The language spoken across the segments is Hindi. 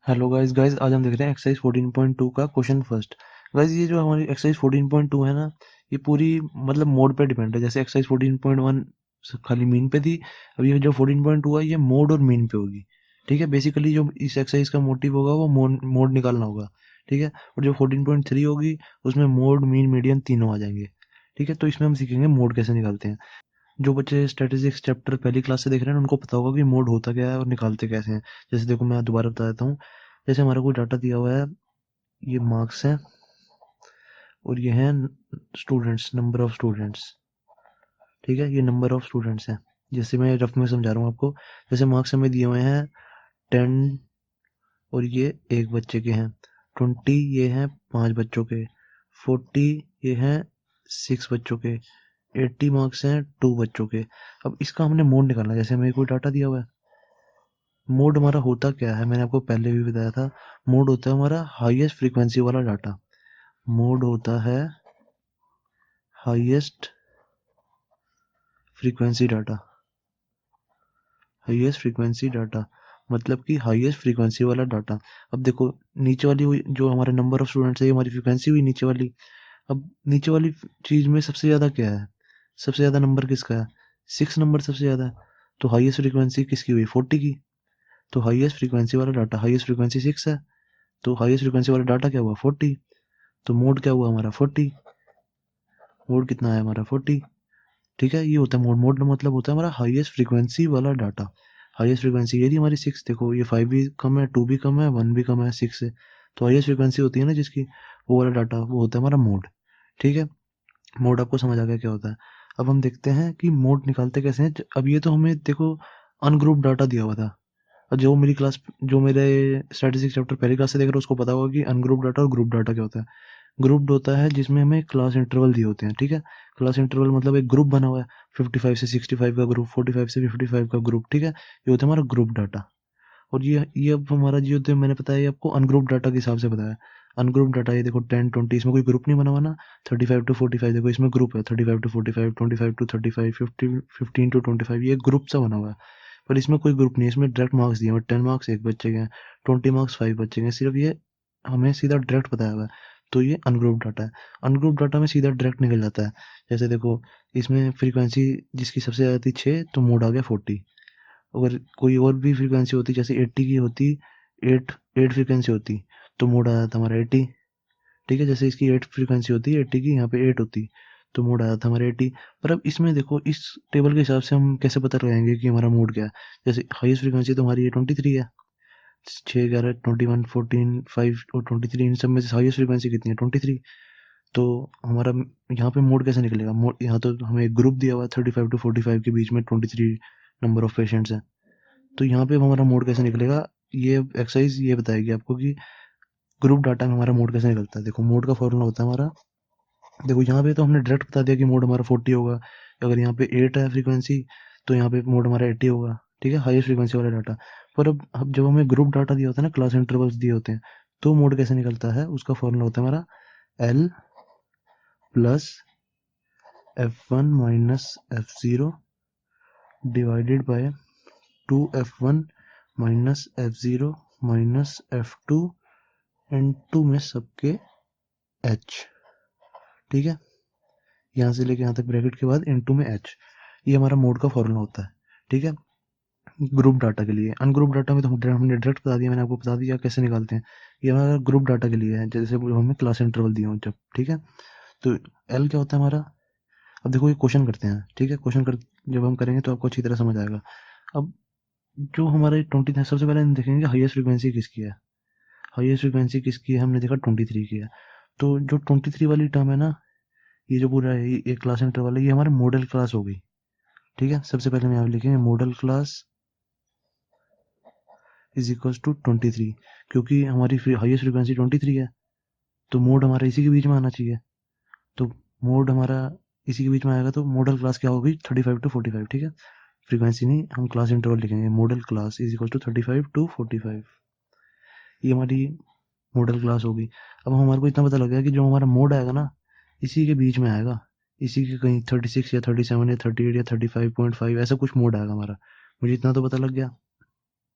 हेलो गाइस गाइस आज हम देख रहे हैं एक्सरसाइज 14.2 का क्वेश्चन फर्स्ट। गाइस ये जो हमारी एक्सरसाइज 14.2 है ना, ये पूरी मतलब मोड पे डिपेंड है। जैसे एक्सरसाइज 14.1 खाली मीन पे थी, अब ये जो 14.2 है ये मोड और मीन पे होगी। ठीक है, बेसिकली जो इस एक्सरसाइज का मोटिव होगा वो मोड निकालना होगा। ठीक है, और जो 14.3 होगी उसमें मोड मीन मीडियन तीनों आ जाएंगे। ठीक है, तो इसमें हम सीखेंगे मोड कैसे निकालते हैं। जो बच्चे स्टैटिस्टिक्स चैप्टर पहली क्लास से देख रहे हैं उनको पता होगा कि मोड होता क्या है और निकालते कैसे हैं। जैसे देखो मैं दोबारा बता देता हूँ। जैसे हमारा कोई डाटा दिया हुआ है, ये मार्क्स है और ये है स्टूडेंट्स, नंबर ऑफ स्टूडेंट्स। ठीक है, ये नंबर ऑफ स्टूडेंट्स हैं। जैसे मैं रफ में समझा रहा हूँ आपको। जैसे मार्क्स हमें दिए हुए हैं 10 और ये एक बच्चे के हैं। 20 ये हैं 5 बच्चों के। 40 ये हैं 6 बच्चों के। 80 मार्क्स हैं 2 बच्चों के। अब इसका हमने मोड निकालना है। जैसे हमें कोई डाटा दिया हुआ है, मोड हमारा होता क्या है मैंने आपको पहले भी बताया था। मोड होता है हमारा हाईएस्ट फ्रीक्वेंसी वाला डाटा। मोड होता है highest frequency data. Highest frequency data मतलब कि हाईएस्ट फ्रीक्वेंसी वाला डाटा। अब देखो, नीचे वाली हुई जो हमारे नंबर ऑफ स्टूडेंट्स है, ये हमारी फ्रीक्वेंसी हुई नीचे वाली। अब नीचे वाली चीज में सबसे ज्यादा क्या है, सबसे ज्यादा नंबर किसका है? 6 नंबर सबसे ज्यादा है। तो हाईएस्ट फ्रीक्वेंसी किसकी हुई? 40 की। तो हाईएस्ट फ्रीक्वेंसी वाला डाटा, हाईएस्ट फ्रीक्वेंसी 6 है, तो हाईएस्ट फ्रीक्वेंसी वाला डाटा क्या हुआ? 40। तो मोड क्या हुआ हमारा? 40। मोड कितना है हमारा? 40। ठीक है, ये होता है मोड। मोड मतलब होता है हमारा हाईएस्ट फ्रीक्वेंसी वाला डाटा। हाईएस्ट फ्रीक्वेंसी ये थी हमारी 6। देखो ये 5 भी कम है, 2 भी कम है, 1 भी कम है 6 से। तो हाईएस्ट फ्रीक्वेंसी होती है ना जिसकी, वो वाला डाटा वो होता है हमारा मोड। ठीक है, मोड आपको समझ आ गया क्या होता है। अब हम देखते हैं कि मोड निकालते कैसे हैं। अब ये तो हमें देखो अनग्रुप डाटा दिया हुआ था। और जो मेरे स्टैटिस्टिक्स चैप्टर पहली क्लास से देख रहे हो उसको पता होगा कि अनग्रुप डाटा और ग्रुप डाटा क्या होता है। ग्रुप्ड होता है जिसमें हमें क्लास इंटरवल दिए होते हैं। ठीक है, क्लास इंटरवल मतलब एक ग्रुप बना हुआ है। 55 से 65 का ग्रुप, 45 से 55 का ग्रुप। ठीक है, ये होता है हमारा ग्रुप डाटा। और ये अब हमारा जो होते हैं, मैंने बताया ये आपको अनग्रुप डाटा के हिसाब से बताया। अनग्रुप डाटा ये देखो 10 20, इसमें कोई ग्रुप नहीं बना हुआ ना। 35 टू 45 देखो इसमें ग्रुप है। 35 टू 45, 25 टू 35, 50 15 टू 25, ये ग्रुप सा बना हुआ है। पर इसमें कोई ग्रुप नहीं है, इसमें डायरेक्ट मार्क्स दिए हुए हैं। 10 मार्क्स एक बच्चे के हैं, 20 मार्क्स 5 बच्चे के हैं। सिर्फ ये हमें सीधा डायरेक्ट बताया हुआ है। तो ये अनग्रुप डाटा है। अनग्रुप डाटा में सीधा डायरेक्ट निकल जाता है। जैसे देखो, इसमें फ्रीक्वेंसी जिसकी सबसे ज़्यादा थी 6, तो मोड आ गया 40। अगर कोई और भी फ्रीक्वेंसी होती, जैसे 80 की होती, 8 8 फ्रीक्वेंसी होती, तो मोड आ जाता हमारा 80। ठीक है, जैसे इसकी 8 फ्रीक्वेंसी होती है 80 की, यहाँ पे 8 होती, तो मोड आ जाता हमारा 80। पर अब इसमें देखो, इस टेबल के हिसाब से हम कैसे पता लगाएंगे कि हमारा मोड क्या है। जैसे हाईएस्ट फ्रीक्वेंसी तो हमारी ये 23 है। 6 11 21 14 5 और 23, इन सब में से हाईएस्ट फ्रीक्वेंसी कितनी है? 23। तो हमारा यहाँ पे मोड कैसे निकलेगा? मोड यहाँ तो हमें एक ग्रुप दिया हुआ है 35 टू 45 के बीच में 23 नंबर ऑफ पेशेंट्स हैं। तो यहाँ पे अब हमारा मोड कैसे निकलेगा? ये एक्सरसाइज ये बताएगी आपको कि ग्रुप डाटा में हमारा मोड कैसे निकलता है। देखो मोड का फॉर्मूला होता है हमारा, देखो यहाँ पे तो हमने डायरेक्ट बता दिया कि मोड हमारा 40 होगा। अगर यहाँ पे 8 है फ्रीक्वेंसी, तो यहाँ पे मोड हमारा 80 होगा। ठीक है, हाईएस्ट फ्रीक्वेंसी वाला डाटा। पर अब जब हमें ग्रुप डाटा दिया होता है ना, क्लास इंटरवल्स दिए होते हैं, तो मोड कैसे निकलता है? उसका फॉर्मूला होता है हमारा L plus F1 minus F0 divided by 2F1 minus F0 minus F2 and 2 में सबके H। ठीक है, यहाँ से लेके यहाँ तक ब्रैकेट के बाद इनटू में H। ये हमारा मोड का फॉर्मूला होता है। ठीक है, ग्रुप डाटा के लिए। अनग्रुप डाटा में तो हमने डायरेक्ट बता दिया, मैंने आपको बता दिया कैसे निकालते हैं। ये हमारा ग्रुप डाटा के लिए है, जैसे हमें क्लास इंटरवल दिए हो जब। ठीक है, तो एल क्या होता है हमारा? अब देखो ये क्वेश्चन करते हैं। ठीक है, क्वेश्चन कर जब हम करेंगे तो आपको अच्छी तरह समझ आएगा। अब जो हमारे 20 है, सबसे पहले हम देखेंगे हाईएस्ट फ्रीक्वेंसी किसकी है। हाईएस्ट फ्रीक्वेंसी किसकी है? हमने देखा 23 की है। तो जो 23 वाली टर्म है ना, ये जो पूरा है ये क्लास इंटरवल है, ये हमारे मॉडल क्लास हो गई। ठीक है, सबसे पहले हम यहाँ लिखेंगे model class is equals to 23, क्योंकि हमारी हाईएस्ट फ्रीक्वेंसी 23 है, तो मोड हमारा इसी के बीच में आना चाहिए। तो मोड हमारा इसी के बीच में आएगा, तो मॉडल क्लास क्या होगी? 35 टू 45। ठीक है, फ्रीक्वेंसी नहीं, हम क्लास इंटरवल लिखेंगे। Model class is equal to 35 to 45। ये हमारी मॉडल क्लास होगी। अब हमारे को इतना पता लग गया कि जो हमारा मोड आएगा ना, इसी के बीच में आएगा। इसी के कहीं 36 या 37 या 38 या 35.5 ऐसा कुछ मोड आएगा हमारा। मुझे इतना तो पता लग गया।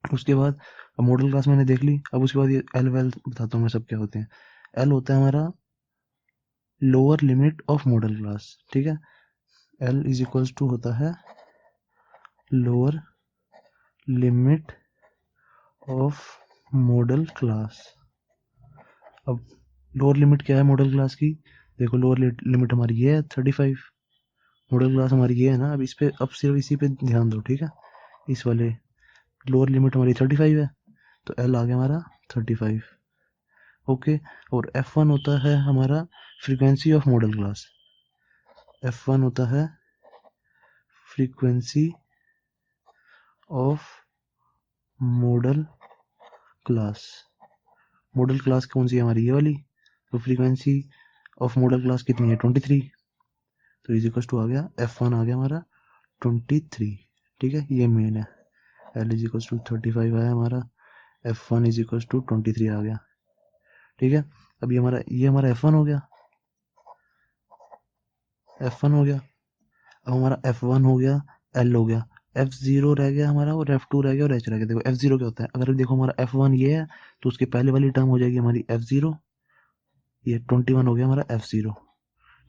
उसके बाद अब मॉडल क्लास मैंने देख ली। अब उसके बाद ये एल वेल बताता हूँ मैं सब क्या होते हैं। एल होता है हमारा lower limit of model class, ठीक है। एल इज इक्वल्स टू होता है lower limit of model class. अब लोअर लिमिट क्या है मॉडल क्लास की? देखो लोअर लिमिट हमारी ये है 35, मॉडल क्लास हमारी ये है ना। अब इस पे, अब सिर्फ इसी पे ध्यान दो, ठीक है। इस वाले लोअर लिमिट हमारी 35 है, तो एल आ गया हमारा 35। ओके। और F1 होता है हमारा frequency of model class. F1 होता है frequency of model class. Model class कौन सी है हमारी? ये वाली। तो फ्रीक्वेंसी ऑफ मॉडल क्लास कितनी है? 23। तो इज इक्वल टू आ गया F1 आ गया हमारा 23, ठीक है। ये मेन है। L इज इक्वल टू 35 आया हमारा, F1 इज इक्वल टू 23 आ गया, ठीक है। अब ये हमारा F1 हो गया, F1 हो गया। अब हमारा F1 हो गया, L हो गया, F0 रह गया हमारा, और F2 रह गया, और H रह गया। देखो F0 क्या होता है? अगर देखो हमारा F1 ये है, तो उसके पहले वाली टर्म हो जाएगी हमारी F0। ये 21 हो गया हमारा F0,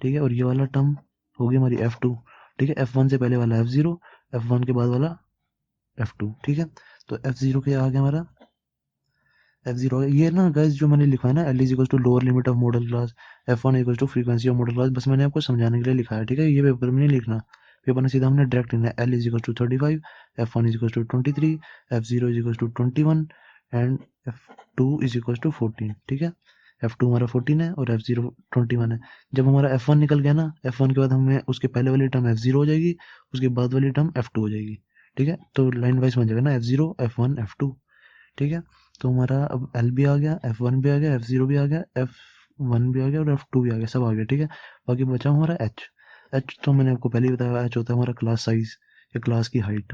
ठीक है। और ये वाला टर्म होगी हमारी F2, ठीक है। F1 से पहले वाला F0, F1 के बाद वाला F2, ठीक है। तो F0 क्या आ गया हमारा? F0 आ गया। ये ना गाइस जो मैंने लिखा है ना, L is equal to lower limit of model class, F1 equal to frequency of model class, बस मैंने आपको समझाने के लिए लिखा है, ठीक है। ये पेपर में नहीं लिखना, पेपर में सीधा हमने डायरेक्ट लिखना है। L is equal to 35, F1 is equal to 23, F0 is equal to 21 and F2 is equal to 14, ठीक है। F2 हमारा 14 है और F0 21 है। जब हमारा F1 निकल गया ना, F1 के बाद हमें उसके पहले वाली टर्म F0 हो जाएगी, उसके बाद वाली टर्म F2 हो जाएगी, ठीक है। तो लाइन वाइज बन जाएगा ना, F0 F1 F2, ठीक है। तो हमारा अब एल भी आ गया, F1 भी आ गया, F0 भी आ गया, F1 भी आ गया और F2 भी आ गया, सब आ गया, ठीक है। बाकी बचा हमारा एच। एच तो मैंने आपको पहले ही बताया, एच होता है हमारा क्लास साइज या क्लास की हाइट।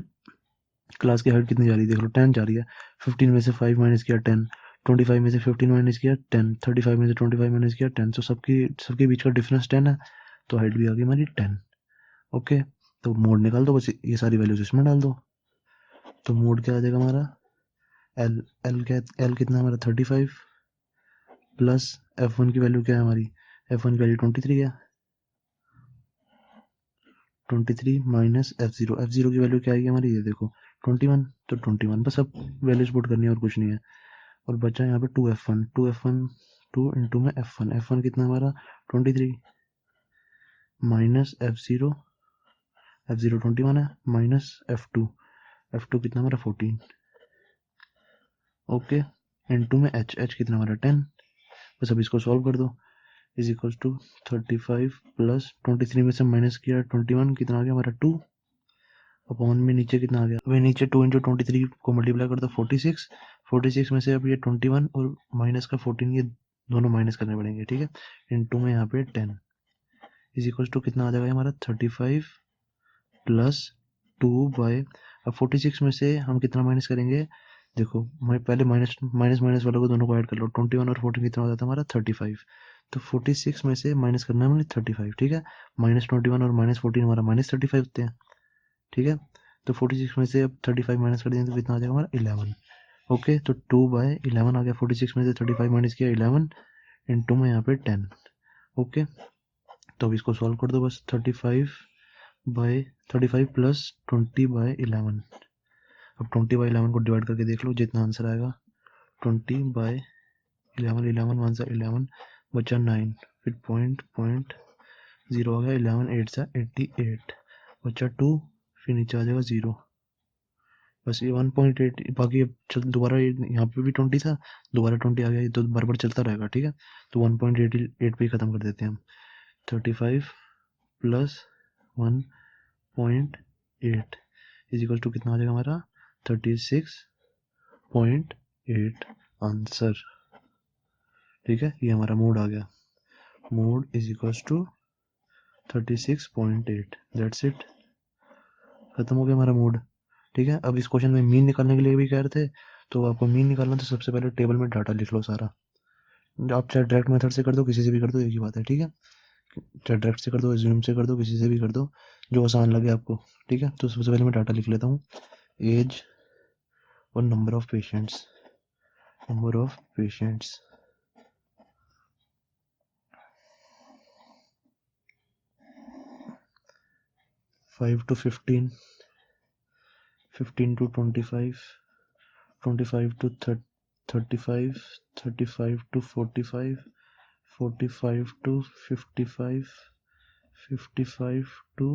क्लास की हाइट कितनी जा रही है? देख लो 10 जा रही है। 15 में से 5 माइनस किया 10, 25 में से 15 माइनस किया 10, 35 में से 25 माइनस किया 10, तो सबकी सबके बीच का डिफरेंस 10 है, तो हाइट भी आ गई हमारी 10। ओके। तो मोड निकाल दो, बस ये सारी वैल्यूज इसमें डाल दो। तो मोड क्या आ जाएगा हमारा? एल एल कितना हमारा 35 प्लस F1 की वैल्यू क्या है हमारी? F1 की वैल्यू 23 है, 23 माइनस F0 की वैल्यू क्या आएगी हमारी? ये देखो 21, तो 21, बस अब वैल्यूज पुट करनी है और कुछ नहीं है। और बचा यहाँ पे 2F1 2 इंटू में F1 कितना हमारा 23 माइनस F0 21 है, माइनस F2 कितना हमारा 14, ओके। इंटू में H कितना हमारा 10। बस अब इसको सॉल्व कर दो। इज इक्वल टू 35 प्लस 23 में से माइनस किया 21, कितना आ गया हमारा 2, अपॉन में नीचे कितना आ गया? अभी नीचे 2 इंटू 23 को मल्टीप्लाई कर दो 46, 46 में से अब ये 21 और माइनस का 14, ये दोनों माइनस करने पड़ेंगे, ठीक है। इंटू में यहाँ पे 10 इज इक्वल टू कितना आ जाएगा हमारा 35 प्लस 2 बाय, अब 46 में से हम कितना माइनस करेंगे? देखो मैं पहले माइनस माइनस माइनस वालों को दोनों को ऐड कर लो, 21 और 14 कितना हो जाता है हमारा 35। तो 46 में से माइनस करना है हमें 35, ठीक है। -21 और -14 हमारा -35 होते हैं, ठीक है। तो 46 में से अब 35 माइनस कर देंगे तो कितना आ जाएगा हमारा 11। ओके। तो 2/11 आ गया, 46 में से 35 माइनस किया 11 इंटू में यहाँ पे 10, ओके। तो अब इसको सॉल्व कर दो बस, 35 प्लस 20/11। अब 20/11 को डिवाइड करके देख लो, जितना आंसर आएगा 20/11, 11 वन सा 11, बचा 9, फिर पॉइंट 0 आ गया, 11 8 सा 88, बचा 2, फिर नीचे आ जाएगा 0, बस ये 1.8। बाकी अब चल दोबारा, यहाँ पे भी 20 था, दोबारा 20 आ गया, ये तो बार बार चलता रहेगा, ठीक है। तो 1.88 पे ही खत्म कर देते हैं हम। 35 प्लस 1.8 इज इक्वल टू कितना आ जाएगा हमारा 36.8 आंसर, ठीक है। ये हमारा मोड आ गया, mode is equal to 36.8, that's it, खत्म हो गया हमारा मोड, ठीक है। अब इस क्वेश्चन में मीन निकालने के लिए भी कह रहे थे, तो आपको मीन निकालना तो सबसे पहले टेबल में डाटा लिख लो सारा। आप चाहे डायरेक्ट मेथड से कर दो, किसी से भी कर दो, एक ही बात है, ठीक है। चाहे डायरेक्ट से कर दो, ज़ूम से कर दो, किसी से भी कर दो, जो आसान लगे आपको, ठीक है। तो सबसे पहले मैं डाटा लिख लेता हूँ। एज और number of patients 5 to 15, 15 to 25, 25 to 35, 35 to 45, 45 to 55, 55 to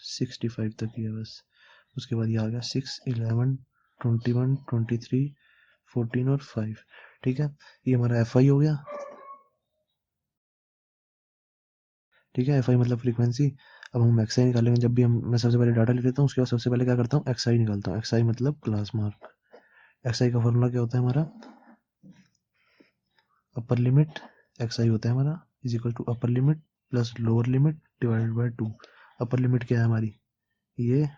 65 तक ही है बस। उसके बाद ये आ गया 6, 11, 21, 23, 14 और 5। ठीक है, ये हमारा FI हो गया। ठीक है, FI मतलब फ्रीक्वेंसी। अब हम XI निकालेंगे। जब भी मैं सबसे पहले डाटा ले लेता हूँ, उसके बाद सबसे पहले क्या करता हूँ, XI निकालता हूँ। XI मतलब क्लास मार्क। XI का फॉर्मूला क्या होता है हमारा, अपर लिमिट XI होता है हमारा is equal to upper limit plus lower limit divided by 2। Upper limit क्या है हमारी, ये,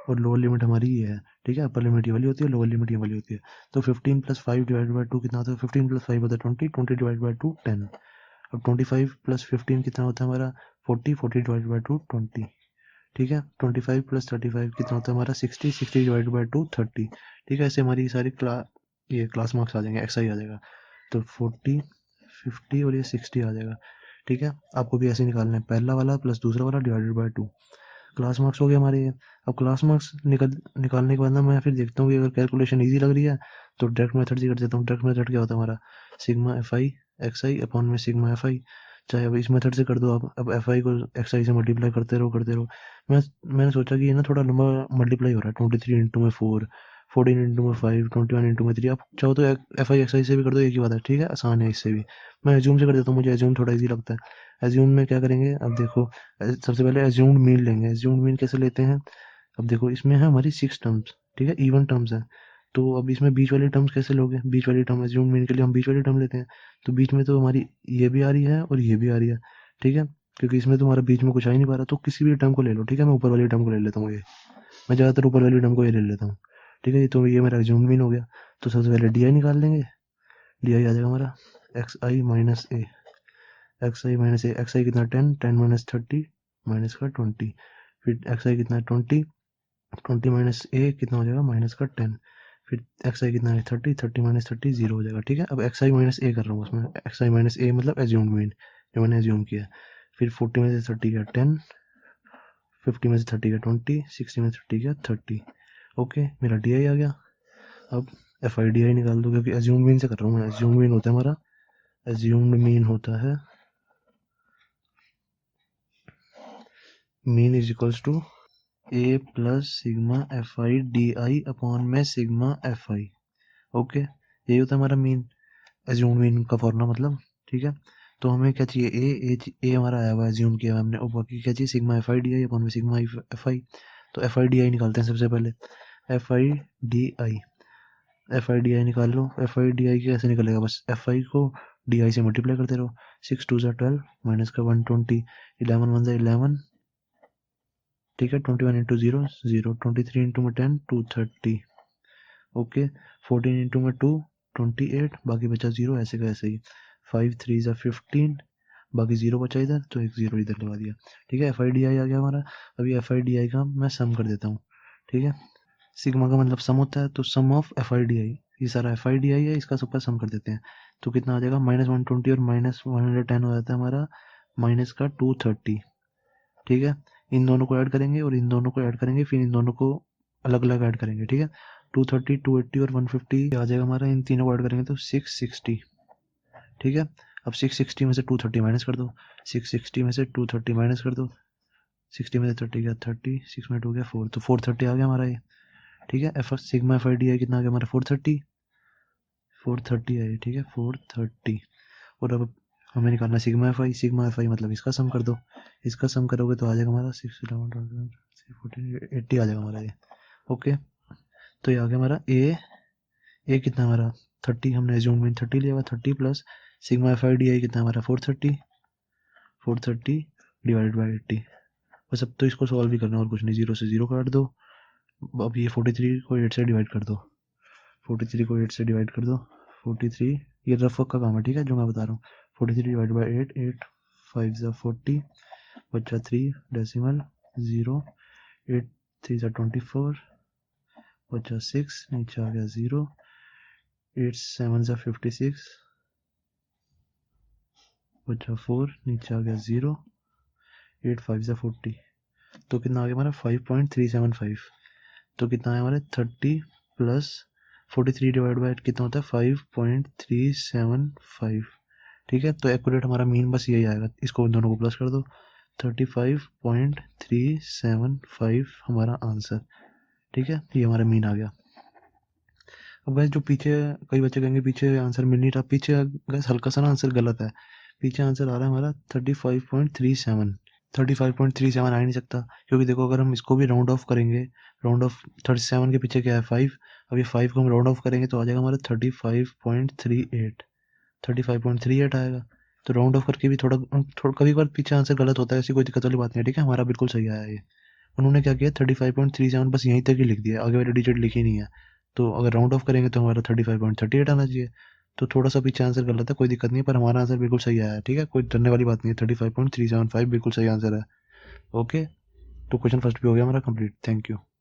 और लोअर लिमिट हमारी ये है। ठीक है, अपर लिमिट ये वाली होती है, लोअर लिमिट ये वाली होती है। तो 15 प्लस 5 डिवाइडेड बाय 2 कितना होता है, 15 प्लस 5 होता है 20, 20 डिवाइड बाय 2 10। अब 25 प्लस 15 कितना होता है हमारा 40, 40 डिवाइड बाय 2 20। ठीक है, 25 प्लस 35 कितना होता है हमारा 60, 60 डिवाइड बाय 2 30। ठीक है, ऐसे हमारी सारी क्लास मार्क्स आ जाएंगे, XI आ जाएगा। तो 40, 50 और ये 60 आ जाएगा। ठीक है, आपको भी ऐसे निकालना है, पहला वाला प्लस दूसरा वाला डिवाइडेड बाय 2। क्लास मार्क्स हो गए हमारे ये। अब क्लास मार्क्स निकालने के बाद ना मैं फिर देखता हूँ कि अगर कैलकुलेशन इजी लग रही है तो डायरेक्ट मेथड से कर देता हूँ। डायरेक्ट मेथड क्या होता है हमारा, सिग्मा FI XI अपॉन में सिग्मा FI। चाहे अब इस मेथड से कर दो आप, अब FI को XI से मल्टीप्लाई करते रहो। मैंने सोचा कि ये ना थोड़ा लंबा मल्टीप्लाई हो रहा है, 23 इंटू में 4, 14 इंटू में 5, 21 इंटू में 3। आप चाहो तो FI XI से भी कर दो, एक ही बात है। ठीक है, आसान है इससे भी। मैं एज्यूम से कर देता हूँ, मुझे एज्यूम थोड़ा ईजी लगता है। एज्यूम में क्या करेंगे, अब देखो सबसे पहले एज्यूम्ड मीन लेंगे। एज्यूम्ड मीन कैसे लेते हैं, अब देखो इसमें है हमारी 6 टर्म्स। ठीक है, इवन टर्म्स है। तो अब इसमें बीच वाली टर्म्स कैसे लोगे, बीच वाली टर्म एज्यूम्ड मीन के लिए हम बीच वाली टर्म लेते हैं। तो बीच में तो हमारी ये भी आ रही है और ये भी आ रही है। ठीक है, क्योंकि इसमें तुम्हारा बीच में कुछ आ ही नहीं पा रहा, तो किसी भी टर्म को ले लो। ठीक है, मैं ऊपर वाली टर्म को ले लेता हूँ, ये मैं ज़्यादातर ऊपर वाली टर्म को ये ले लेता हूँ। ठीक है, तो ये मेरा एज्यूम्ड मीन हो गया। तो सबसे पहले DI निकाल लेंगे। DI आ जाएगा हमारा XI माइनस ए, XI माइनस ए। XI कितना 10, 10 माइनस 30 माइनस का 20। फिर XI कितना है 20, 20 माइनस ए कितना हो जाएगा माइनस का 10। फिर XI कितना है 30, 30 माइनस 30 जीरो हो जाएगा। ठीक है, अब XI माइनस ए कर रहा हूँ उसमें। XI माइनस ए मतलब एज्यूम्ड मीन, जो मैंने एज्यूम किया। फिर 40 में से 30 का 10, 50 में से 30 का 20, 60 में से 30 का 30। ओके, मेरा DI आ गया। अब FI DI निकाल दो, क्योंकि एज्यूम्ड मीन से कर रहा हूँ मैं। एज्यूम्ड मीन होता है हमारा, एज्यूम्ड मीन होता है mean is equals to A plus sigma FI DI upon में सिग्मा FI। ओके, यही होता है हमारा मीन, एज्यूम मीन का फॉर्मूला मतलब। ठीक है, तो हमें क्या चाहिए, ए हमारा आया हुआ है, एज्यूम किया हुआ हमने, और बाकी क्या चाहिए, सिग्मा FI DI अपॉन में सिग्मा FI। तो FI DI निकालते हैं सबसे पहले। FI DI निकाल लो। FI DI कैसे निकलेगा, बस FI को DI से मल्टीप्लाई करते रहो। 6 2 12 माइनस का 120, 11 1 11। ठीक है, 21 इंटू 0 0, 23 इंटू में 10 230। ओके, 14 इंटू में 2 28, बाकी बचा 0, ऐसे का ऐसे ही। 5 3 ज़ा 15, बाकी 0 बचा इधर, तो एक 0 इधर लगा दिया। ठीक है, FI DI आ गया हमारा। अभी FI DI का मैं सम कर देता हूँ। ठीक है, सिग्मा का मतलब सम होता है, तो सम ऑफ FI DI, ये सारा FI DI है, इसका सबका सम कर देते हैं। तो कितना आ जाएगा, -120 और -110 हो जाता है हमारा, माइनस का 230। ठीक है, इन दोनों को ऐड करेंगे और इन दोनों को ऐड करेंगे, फिर इन दोनों को अलग अलग ऐड करेंगे। ठीक है, 230, 280 और 150 आ जाएगा हमारा, इन तीनों को ऐड करेंगे तो 660। ठीक है, अब 660 में से 230 माइनस कर दो, 660 में से 230 माइनस कर दो, 60 में से 30 गया 30, 6 मिनट हो गया 4, तो 430 आ गया हमारा ये। ठीक है, सिग्मा FI DI कितना आ गया हमारा 430, 430 है ये। ठीक है, 430। और अब हमें निकालना सिग्मा FI मतलब इसका सम कर दो। इसका सम करोगे तो आ जाएगा हमारा 6 11 80 आ जाएगा हमारा ये। ओके, तो ये आ गया हमारा ए कितना हमारा 30, हमने एज्यूम में 30 लिया हुआ, 30 प्लस सिग्मा FI DI कितना हमारा 430 डिवाइडेड बाई 80। बस अब तो इसको सॉल्व भी करना और कुछ नहीं, 0 से 0 काट दो। अब ये 43 को 8 से डिवाइड कर दो, 43 को 8 से डिवाइड कर दो। 43, ये रफ वर्क का काम है, ठीक है, जो मैं बता रहा हूँ। 43 डिवाइड बाई 8, 8 5 ज़ा 40, बचा 3 डेसिमल 0, 8 3 ज़ा 24, बचा 6, नीचे आ गया 0, 8 7 जा 56 बचा 4 नीचे आ गया 0 8 5 जा 40 तो कितना आ गया हमारा 5.375 तो कितना है हमारे 30 प्लस 43 डिवाइड बाय कितना होता है 5.375 ठीक है तो एक्यूरेट हमारा मीन बस यही आएगा इसको दोनों को प्लस कर दो 35.375 हमारा आंसर ठीक है ये हमारा मीन आ गया अब गैस जो पीछे कई बच्चे कहेंगे पीछे आंसर मिल नहीं रहा पीछे गैस हल्का सा ना आंसर गलत है पीछे आंसर आ रहा है हमारा 35.37 आ ही नहीं सकता क्योंकि देखो अगर हम इसको भी राउंड ऑफ करेंगे राउंड ऑफ 37 के पीछे क्या है 5 अब ये 5 को हम राउंड ऑफ करेंगे तो आ जाएगा हमारा 35.38 आएगा तो राउंड ऑफ करके भी थोड़ा कभी बार पीछे आंसर गलत होता है ऐसी कोई दिक्कत वाली बात नहीं है ठीक है हमारा बिल्कुल सही आया ये उन्होंने क्या किया 35.37 बस यहीं तक ही लिख दिया आगे वाली डिजिट लिखी नहीं है तो अगर राउंड ऑफ करेंगे तो हमारा 35.38 आना चाहिए तो थोड़ा सा पीछे आंसर गलत है कोई दिक्कत नहीं है पर हमारा आंसर बिल्कुल सही आया है ठीक है कोई डरने वाली बात नहीं है 35.375 बिल्कुल सही आंसर है ओके तो क्वेश्चन फर्स्ट भी हो गया हमारा कंप्लीट थैंक यू